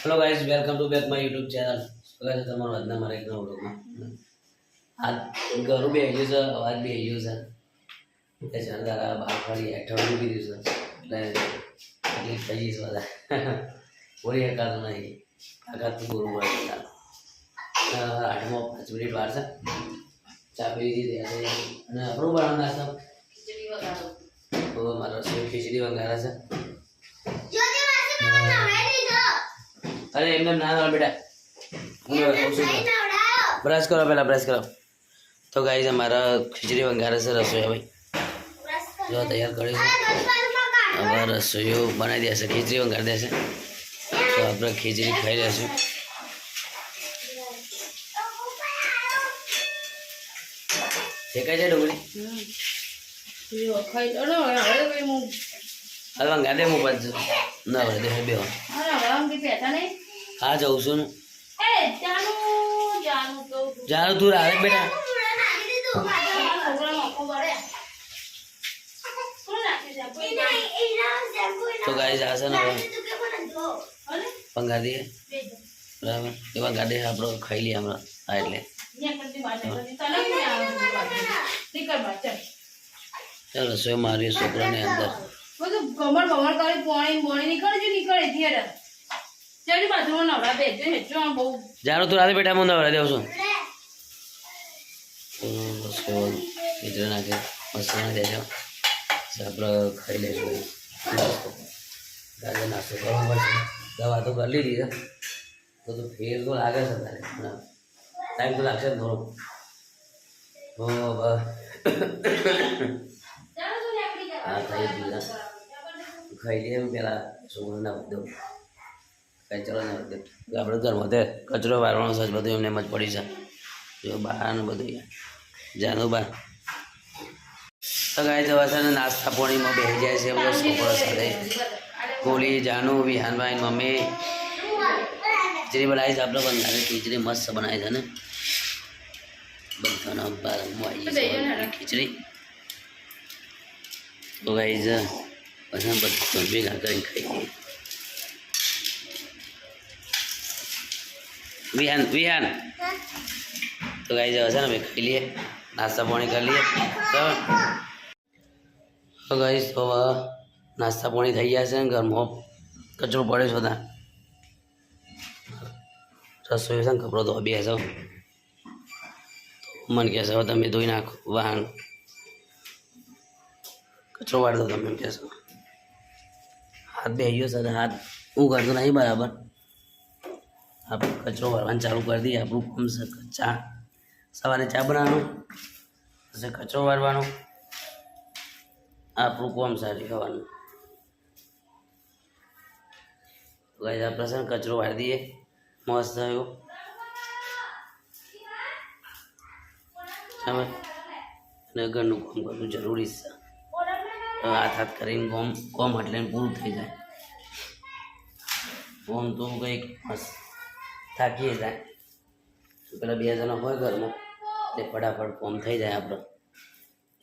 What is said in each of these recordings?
Hello guys, welcome to back my YouTube channel. સ્વાગત છે તમારું આજના મારા એક નવા વ્લોગમાં। આજ ઘરું બી આવી ગયું છે, અવાજ બી આવી ગયો છે કે ચંદારા બહાર ફરી હેઠળ કીધું છે એટલે તકલીફ થઈ ગઈ છે બધા બોલી શકાતું નહીં, તાકાતથી બોલવું પડે બધા। 8 મિનિટ વાર છે, ચા પી લીધી અને આપણું બનાવવાનું નાસ્તો ખીચડી વઘારો તો મારો ખીચડી વઘારા છે। अरे एम ना बेटा ब्रश करो, पहला ब्रश करो। तो गाइस हमारा खिचड़ी वगैरह से रसोई भाई जो तैयार कर रसोई बनाई दिया से खिचड़ी वगैरह दे से तो अपने खिचड़ी खाई रहे ठेका है डोगरी अलवा गादे मु पास ना बरे दे बेहो हाँ जाऊँ सुन जानो तू रहा है बेटा तो गाइस आसन पंगा दिए बराबर एवं गाड़े आप लोग खाई लिया हमरा आ એટલે चलो रसोई मारी छोकरा ने अंदर वो तो कमर कमर करे पानी पानी निकले थिएटर चली बाथरूम नवरा भेज दे जो हम बहु जानो तू रात बेटा मुंडा भरा देव છું તો બસ ઇધર નાખે મસાલા દેજો આપણે ખાઈ લેશું ગાજર નાસ્તો કરવો પડશે દવા તો કરી લીધી છે તો ફેર તો લાગે છે તારે ટાઈમ તો લાગશે ને થોડો ઓ બા હા થઈ ગયું ખાઈ લઈએ પેલા છોકરાને ના દઉં કઈ ચલો ને આપણે ઘરમાં તે કચરો વારવાનો છે બધું એમને એમ જ પડી છે જો બહાર ને બધું જાનું બા તો ગાય જવા છે ને નાસ્તા પાણીમાં બેસી જાય છે બધા છોકરા સાથે કોલી જાનું વિહાનભાઈ મમ્મી ખીચડી બનાવી છે આપણે બંધારે ખીચડી મસ્ત બનાવી છે ને બધાના બારમાં આવી છે ખીચડી તો ગાય જ બધા બધું ભેગા કરીને ખાઈ विहान विहान तो गाइस ऐसा ना खाई लिए नाश्ता पानी कर लिए तो गाइस तो नाश्ता पानी थी जाए से घर में कचरो पड़े था रसोई से कपड़ो धो भी ऐसा तो मन कैसा होता मैं धोई नाखो वाहन कचरो वाड़ दो तब कैसा हाथ बेहियो सर हाथ वो कर तो नहीं बराबर आप कचरो भरवाना चालू कर दिए आप कम से चा सवारे चा बनानो પછી કચરો વારવાનો આપણું કોમ સારી ખાવાનું ગાઈસ આપણે છે કચરો વાળી દઈએ મસ્ત થયો સમજ અને ઘરનું કામ કરવું જરૂરી છે હાથ કરીને કોમ એટલે પૂરું થઈ જાય કોમ તો કંઈક મસ્ત થાકીએ જાય પેલા 2 જણા હોય ઘરમાં તે ફટાફટ કોમ થઈ જાય આપણો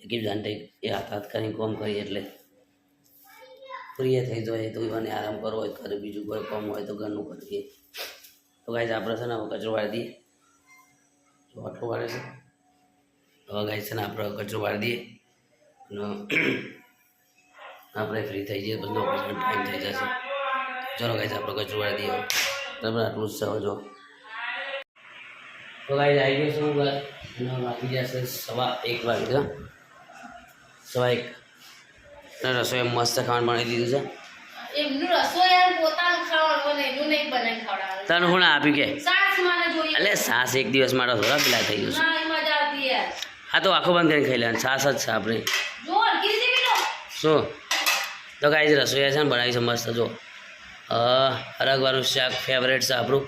એક જાણતે એ હાથ કરીને કોમ કરીએ એટલે પ્રિય થઈ જાય તો એને આરામ કરવો હોય કરે બીજું કોઈ કોમ હોય તો ઘરનું કરીએ તો ગાઈસ આપણે છે ને કચરો વાળી દઈએ જો આટલું વાળે છે હવે ગાઈસ છે ને આપણે કચરો વાળી દઈએ અને આપણે ફ્રી થઈ જઈએ બધો ટાઈમ થઈ જશે ચલો ગાઈસ આપણે કચરો વાળી દઈએ બરાબર આટલું જ છે જો તો ગાઈસ આવી ગયો છું વાગી જશે 1:15 વાગે 1:15 રસોઈ મસ્ત ખાવાનું બનાવી દીધું છે એમનું રસોઈ યાર પોતાનું ખાવાનું ને એનું નહીં બનાવી ખવડાવવાનું તને હું આપી કે સાસ મને જોઈએ એટલે સાસ એક દિવસ માટે થોડા પેલા થઈ ગયું છે ના મજા આવતી યાર હા તો આખો બંધ કરીને ખાઈ લેવાનું સાસ જ છે આપણે જો અડકી રીતે પીલો શું તો ગાઈસ રસોઈ છે ને બનાવી છે મસ્ત જો હરગવાનું શાક ફેવરેટ છે આપણું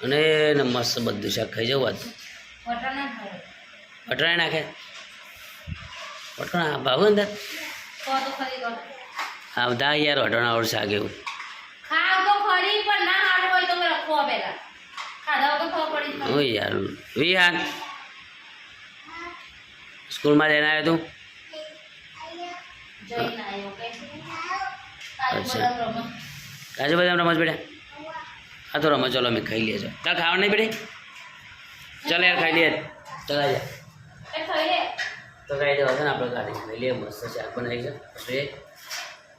અને મસ્ત બધું શાક ખાઈ જવું આજ વટણા નાખે વટણા ભાવ અંદર હા બધા યાર વટણા વાળું શાક એવું ખાવ તો ખરી પણ ના હાલ હોય તો રખો પેલા ખાધા તો ખબર પડી ઓ યાર વિહાન સ્કૂલમાં જઈને આવ્યો તું જઈને આવ્યો કે અચ્છા કાજુ બદામ રમત બેટા હા તો રમો ચલો અમે ખાઈ લઈએ ચાલ ખાવા નહીં બેટી ચાલ યાર ખાઈ લઈએ ચાલ જા એ ખાઈ લે તો ખાઈ જવા છે ને આપણે ગાડી ખાઈ લઈએ મસ્ત શાક બનાવી છે રે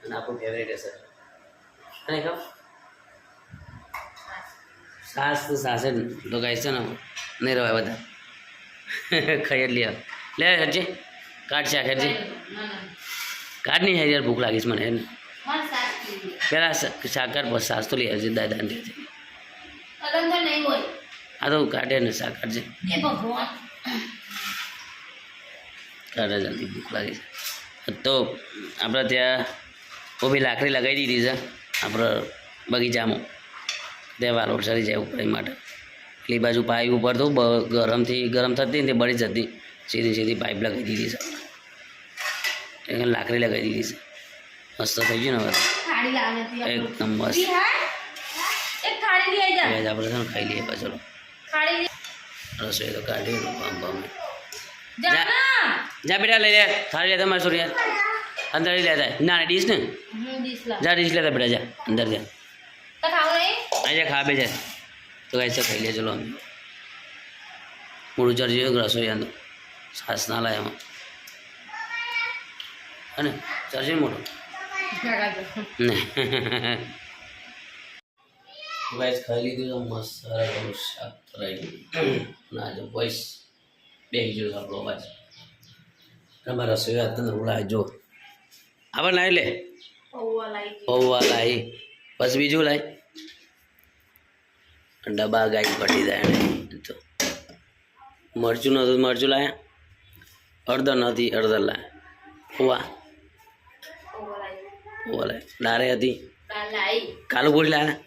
અને આપણું ફેવરેટ હશે અને ખાવ સાસ તો સાસ જ તો ગાય છે ને નહીં રવાય બધા ખાઈ જ લઈએ લે હરજે કાઢ શાક હરજે કાઢ નહીં યાર ભૂખ લાગીશ મને મને સાસ પીવી પેલા શાક કાઢ પછી સાસ તો લઈ આવજે દાદાને ત્યાંથી અલગ તો નહીં હોય હા તો કાઢે ને શાક કાઢજે એ ભગવાન કાઢે જલ્દી ભૂખ લાગી છે તો આપણે ત્યાં ઊભી લાકડી લગાવી દીધી છે આપણે બગીચામાં ત્યાં વાલોડ સરી જાય ઉપર એ માટે પેલી બાજુ પાઇપ ઉપર તો ગરમ થતી ને તે બળી જતી સીધી પાઇપ લગાવી દીધી છે એને લાકડી લગાવી દીધી છે મસ્ત થઈ ગયું ને હવે થાળી લાવે એકદમ મસ્ત એક થાળી લઈ જા આપણે છે ને ખાઈ લઈએ પાછળ થાળી રસોઈ તો કાઢી બામ બામ જા ના જા બેટા લઈ લે થાળી લેતા મારે સોરી યાર અંદર લઈ લેતા ના ડીશ ને ડીશ લા જા ડીશ લેતા બેટા જા અંદર જા તો ખાવ નહીં આજે ખા બે જાય તો કાંઈ ખાઈ લે ચલો અમે મોડું ચડી ગયું રસોઈ આંદો સાસ ના લાય એમાં અને ચડશે મોટું ને ગાઈસ ખાઈ લીધું તો મસ્ત સારું શાક રહી અને આજે વોઇસ બે ગયો આપણો અવાજ તમારા રસોઈ હાથ ને ઉલાય જો આવા લાવી લે પૌવા લાવી બસ બીજું લાય ડબ્બા ગાય પટી જાય ને તો મરચું નહોતું મરચું લાયા અડધર નથી અડધર લાયા પૌવા પૌવા લાય ડારે હતી કાલુ પૂરી લાયા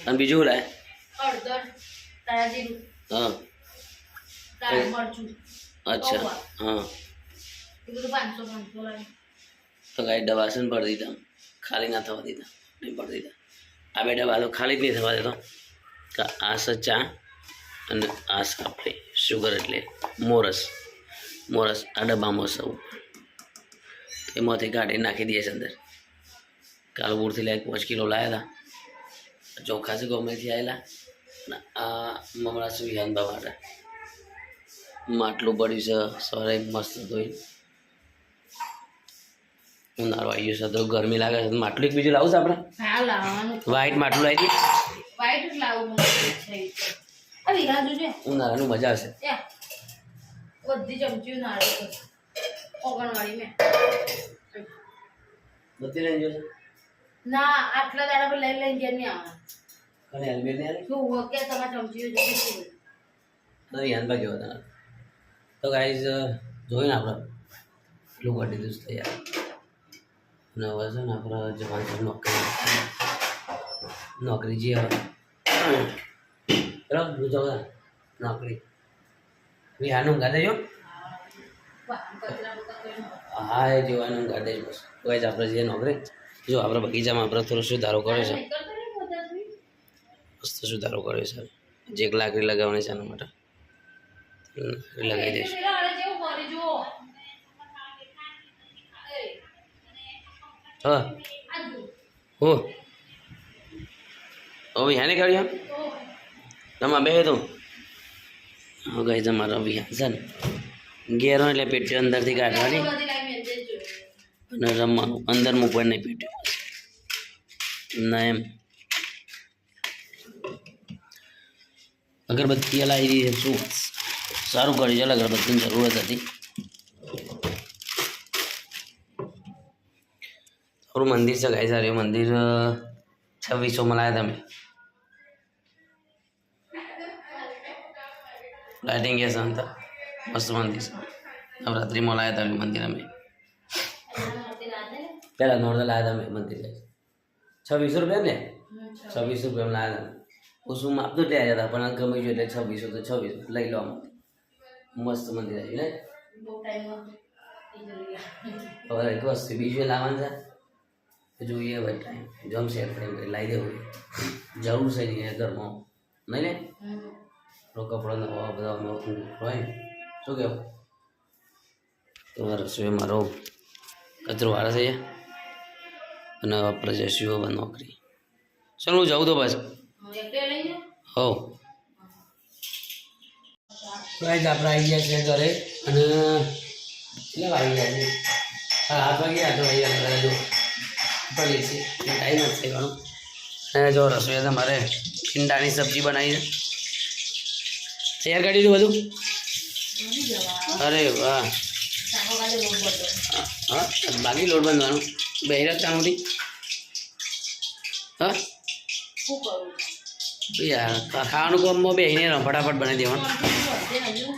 અને બીજું લાય હા અચ્છા હા તો ગાય દવાસન ભરી દીધા ખાલી ના થવા દીધા નહીં ભરી દીધા આ બે ડબ્બા તો ખાલી જ નહીં થવા દેતો કે આ છે ચા અને આ છે આપણે શુગર એટલે મોરસ આ ડબ્બામાં સૌ એમાંથી કાઢી નાખી દઈએ છે અંદર કાલપુરથી લાયક 5 કિલો લાવ્યા હતા ચોખા છે ગમેથી આવેલા અને આ મમરા છે વિહાનબા માટે માટલું પડ્યું છે સવારે મસ્ત ધોઈ ઉનાળો આવી ગયો છે તો ગરમી લાગે છે માટલું એક બીજું લાવું છે આપણે વ્હાઈટ માટલું લાવી દઈએ ઉનાળાનું મજા આવશે બધી ચમચી નાળી ઓગણવાળી મેં બધી લઈ જશે ના આટલા દાડા પર લઈને ગયા નહીં આવે અને હેલ્મેટ નહીં આવે શું કે તમારા ચમચીઓ જોઈએ નહીં હેન્ડબેગ કેવો તને તો ગાઈઝ જોઈને આપણે એટલું કરી દીધું છે તૈયાર અને હવે છે ને આપણે જવાનું છે નોકરી જે હવે બરાબર ગુજરાત નોકરી વિહારનું ગાદે જો હા એ જોવાનું ગાદે જ બસ ગાઈઝ આપણે જઈએ નોકરી જો આપણે બગીચામાં આપણે થોડો સુધારો કર્યો છે મસ્ત સુધારો કર્યો છે જે એક લાકડી લગાવવાની છે એના માટે લગાવી દઈશું હા હો હવે યાને કાઢ્યા તમારે બે તું હા ગઈ તમારો વિહાન છે ને ઘેરો એટલે પેટી અંદરથી કાઢવાની અને રમવાનું અંદર મૂકવાનું નહીં પેટ્યું ના એમ અગરબત્તી લાવી દીધી શું સારું કરી ચાલ અગરબત્તીની જરૂરત હતી થોડું મંદિર છે ગાય સારું મંદિર 2600 લાવ્યા તમે લાઇટિંગ કે શાંતા મસ્ત મંદિર છે નવરાત્રિમાં લાવ્યા હતા મંદિર અમે પહેલાં નોર્મલ લાવ્યા હતા મંદિર 2600 રૂપિયા ને 2600 રૂપિયા લાવ્યા હતા ઓછું માપ તો ત્યાં હતા પણ ગમે ગયું એટલે 2600 તો 2600 લઈ લો મસ્ત મંદિર આવ્યું ને હવે એક વસ્તુ બીજું લાવવાનું છે જોઈએ હવે ટાઈમ જમશે ટાઈમ લાવી દેવું જરૂર છે નહીં ઘરમાં નહીં ને કપડાં નવા બધા હોય ને શું કહેવું તમારા રસોઈ મારો કચરો વાળે છે અને આપણે જઈશું હવે નોકરી ચાલો હું જાઉં તો પાછું એકલે લઈ જાઓ. હો ગાઈસ આપણે આવી ગયા છે ઘરે અને કેટલા વાગી ગયા છે? 8 વાગ્યા. તો અહીંયા જો પડી છે ટાઈમ જ છે ઘણો. અને જો રસોઈ તમારે ઈંડાની સબ્જી બનાવી છે. તૈયાર કરી દીધું બધું? બની જવા. અરે વાહ. શાકો કાઢે લોટ બધો. હા બાકી લોટ બાંધવાનો બહેરત કામથી. હા શું કરું? યાર ખાવાનું કામમાં બેસીને ફટાફટ બનાવી દેવાનું.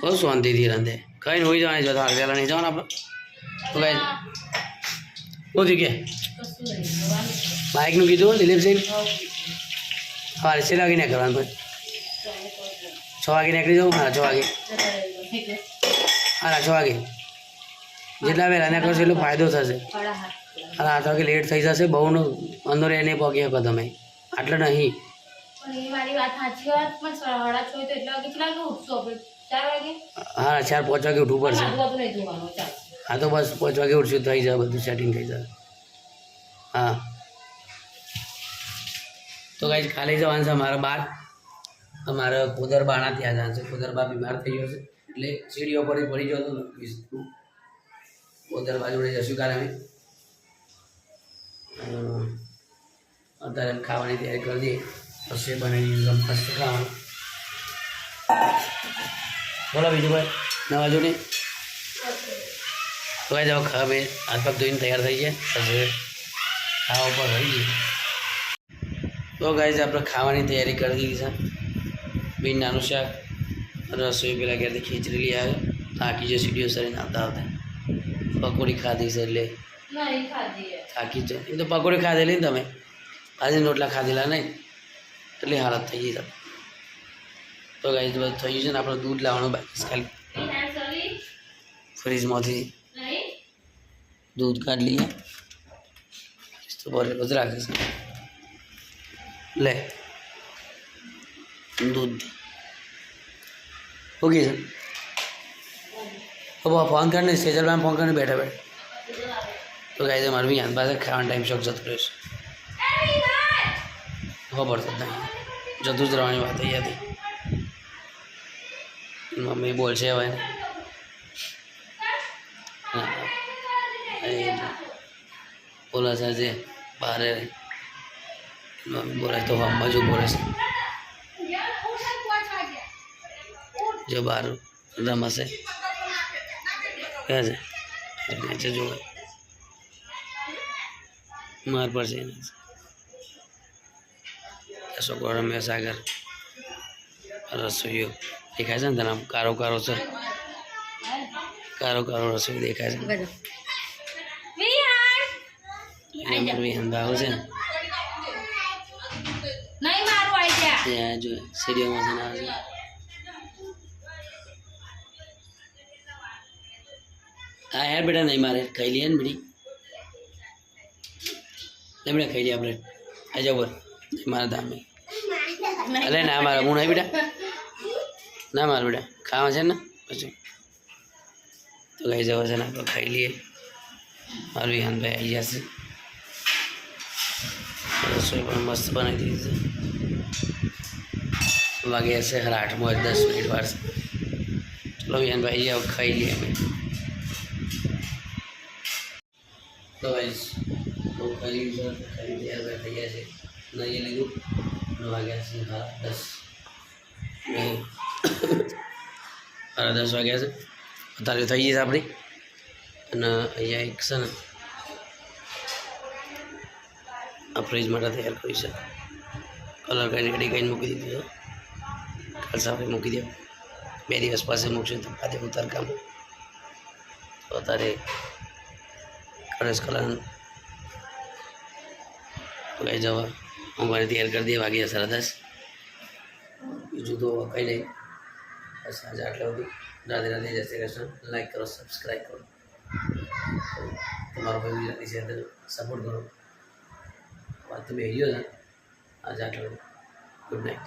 બહુ શાંતિથી રાંધે. કઈ હોઈ જવાની જતા હાલ નહીં જવાનું આપણે તો કઈ શું થયું કે કશું નહીં જવાનું છે. બાઇકનું કીધું દિલીપસિંહ? હા કેટલા વાગે નીકળવાનું ભાઈ? 6 વાગે નીકળી જાઉં? હા 6 વાગે. હા 6 વાગે જેટલા વહેલા નીકળશો એટલો ફાયદો થશે. હા 8 વાગે લેટ થઈ જશે બહુ અંદર એને પહોંચી શકો તમે આટલે નહીં. પણ એ મારી વાત સાચી વાત પણ 6:30 તો એટલા વાગે કેટલા વાગે ઉઠશો આપણે? 4 વાગે? હા 4-5 વાગે ઉઠવું પડશે. આજુબાજુ નહીં જોવાનું. ચાલ હા તો બસ 5 વાગે ઉઠશું થઈ જાય બધું સેટિંગ થઈ જાય. હા તો કાંઈ ખાલી જવાનું છે મારા બાર. અમારે કુદરબાના ત્યાં જવાનું છે. કુદરબા બીમાર થઈ ગયો છે એટલે સીડીઓ પર પડી ગયો હતો. કુદરબા જોડે જશું કાલે અમે. અત્યારે એમ ખાવાની તૈયારી કરી દઈએ પછી બનાવી મસ્ત ખાવાનું. બોલો બીજું ભાઈ નવા જોડે તો કાંઈ જાઓ અમે હાથ પગ ધોઈને તૈયાર થઈ ગયા પછી ખાવા ઉપર રહી ગઈ. તો ગાઈઝ આપણે ખાવાની તૈયારી કરી દીધી છે. ભીંડાનું શાક રસોઈ પેલા ક્યારથી ખીચડી લઈ આવે થાકી જે સીડીઓ સરીને આવતા આવતા પકોડી ખાધી છે એટલે નહીં ખાધી. થાકી જ એ તો પકોડી ખાધેલી ને તમે આજે રોટલા ખાધેલા નહીં એટલી હાલત થઈ ગઈ તમે. તો ગાઈઝ બધું થઈ ગયું છે ને આપણે દૂધ લાવવાનું બાકી છે ખાલી ફ્રીજમાંથી દૂધ કાઢી લઈએ તો બરાબર જ રાખે છે. લે દૂધ ઓકે છે. હવે ફોન કરીને સેજલભાઈ ફોન કરીને બેઠા બેઠા તો ગાય મારે બી યાદ પાસે ખાવાનો ટાઈમ શોખ જતો રહેશે. ખબર તો નહીં જતું જ રહેવાની વાત અહીંયાથી. મમ્મી બોલશે હવે બોલે છે જે બહાર મમ્મી બોલે તો હમણાં જ બોલે છે જો બહાર રમશે ક્યાં છે નીચે જોવે માર પર છે છોકરો રમે સાગર રસોઈઓ દેખાય છે ને તને કારો કારો છે કારો કારો રસોઈ દેખાય છે. વિહાન ભાવ છે ને નહીં મારું આઈ ગયા ત્યાં જો સીડીઓમાં છે ને આવે છે. હા યાર બેટા નહીં મારે ખાઈ લઈએ ને બેટી નહીં બેટા ખાઈ લઈએ આપણે આ જાવ બોલ નહીં મારા દામે અલે ના મારે હું નહીં બેટા ના મારે બેટા ખાવા છે ને પછી તો ખાઈ જવા છે ને આપણે ખાઈ લઈએ. મારું વિહાનભાઈ આવી જશે. રસોઈ પણ મસ્ત બનાવી દીધી છે. વાગ્યા છે 8:10 મિનિટ વાર છે. ચલો વિહાનભાઈ જાઓ ખાઈ લઈએ અમે. તો બહુ ખાઈ લીધું છે ખાઈ તૈયાર થઈ ગયા છે નહીં લીધું અને વાગ્યા છે 10:30 વાગ્યા છે. અત્યારે થઈ ગઈ છે આપણી અને અહીંયા એક છે ને આ ફ્રીજ માટે તૈયાર કરી છે. કલર કરીને રેડી કરીને મૂકી દીધું છે. કાલ સવારે મૂકી દે 2 દિવસ પાસે મૂકશું તો પાછે ઉતાર કામ તો અત્યારે કલર્સ કલર તો કઈ જવા ઊંઘવાની તૈયાર કરી દઈએ. વાગ્યા 10:30. બીજું તો કંઈ નહીં બસ આજે આટલા સુધી. રાધે રાધે જય શ્રી કૃષ્ણ. લાઈક કરો સબસ્ક્રાઈબ કરો તમારો ભાઈ ગુજરાતી છે તો સપોર્ટ કરો. વાત તો બે ગયો છે આજે આટલા. Good night.